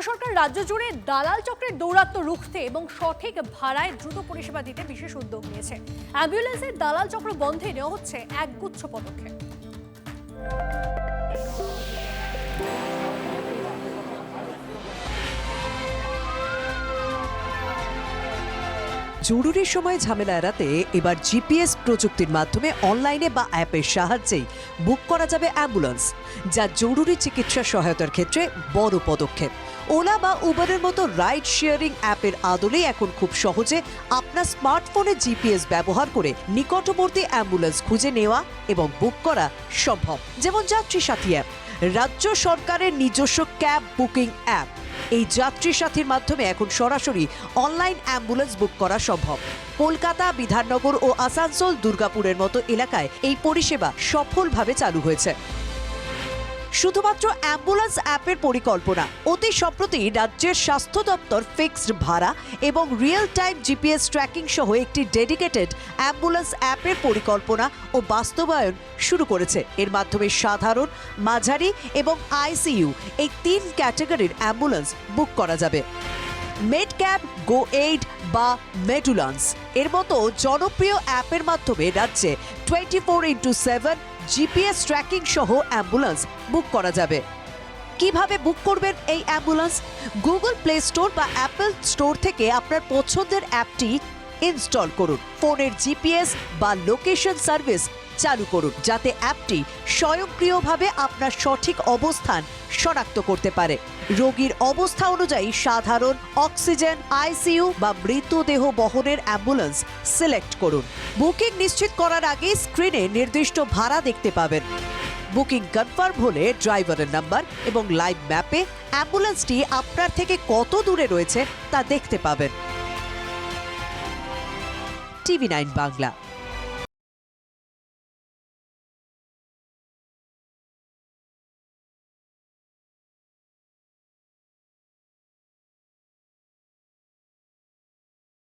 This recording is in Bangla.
সরকার রাজ্য জুড়ে দালাল চক্রের দৌরাত্ম্য রুখতে এবং সঠিক ভাড়ায় দ্রুত পরিষেবা দিতে বিশেষ উদ্যোগ নিয়েছে। অ্যাম্বুলেন্সের দালাল চক্র বন্ধে নেওয়া হচ্ছে একগুচ্ছ পদক্ষেপ। জরুরি সময় ঝামেলা এড়াতে এবার জিপিএস প্রযুক্তির মাধ্যমে অনলাইনে বা অ্যাপের সাহায্যেই বুক করা যাবে অ্যাম্বুলেন্স, যা জরুরি চিকিৎসা সহায়তার ক্ষেত্রে বড় পদক্ষেপ। ওলা বা উবারের মতো রাইড শেয়ারিং অ্যাপের আদলেই এখন খুব সহজে আপনার স্মার্টফোনে জিপিএস ব্যবহার করে নিকটবর্তী অ্যাম্বুলেন্স খুঁজে নেওয়া এবং বুক করা সম্ভব। যেমন যাত্রী সাথী অ্যাপ, রাজ্য সরকারের নিজস্ব ক্যাব বুকিং অ্যাপ। এই যাত্রী সাথীর মাধ্যমে এখন সরাসরি অনলাইন অ্যাম্বুলেন্স বুক করা সম্ভব। কলকাতা, বিধাননগর ও আসানসোল, দুর্গাপুরের মতো এলাকায় এই পরিষেবা সফলভাবে চালু হয়েছে। শুধুমাত্র অ্যাম্বুলেন্স অ্যাপের পরিকল্পনা, অতি সম্প্রতি রাজ্যের স্বাস্থ্য দপ্তর ফিক্সড ভাড়া এবং রিয়েল টাইম জিপিএস ট্র্যাকিং সহ একটি ডেডিকেটেড অ্যাম্বুলেন্স অ্যাপের পরিকল্পনা ও বাস্তবায়ন শুরু করেছে। এর মাধ্যমে সাধারণ, মাঝারি এবং আইসিইউ এই 3 ক্যাটাগরির অ্যাম্বুলেন্স বুক করা যাবে। মেডক্যাব, গো এইড বা মেডুলান্স এর মতো জনপ্রিয় অ্যাপের মাধ্যমে রাজ্যে 24x7 জিপিএস ট্র্যাকিং সহ অ্যাম্বুলেন্স বুক করা যাবে। কিভাবে বুক করবেন এই অ্যাম্বুলেন্স? গুগল প্লে স্টোর বা অ্যাপল স্টোর থেকে আপনার পছন্দের অ্যাপটি ইনস্টল করুন। ফোনের জিপিএস বা লোকেশন সার্ভিস চালু করুন, যাতে অ্যাপটি স্বয়ংক্রিয়ভাবে আপনার সঠিক অবস্থান শনাক্ত করতে পারে। রোগীর অবস্থা অনুযায়ী সাধারণ, অক্সিজেন, আইসিইউ বা মৃতদেহ বহনের অ্যাম্বুলেন্স সিলেক্ট করুন। বুকিং নিশ্চিত করার আগে স্ক্রিনে নির্দিষ্ট ভাড়া দেখতে পাবেন। বুকিং কনফার্ম হলে ড্রাইভারের নাম্বার এবং লাইভ ম্যাপে অ্যাম্বুলেন্সটি আপনার থেকে কত দূরে রয়েছে তা দেখতে পাবেন। টিভি9 বাংলা।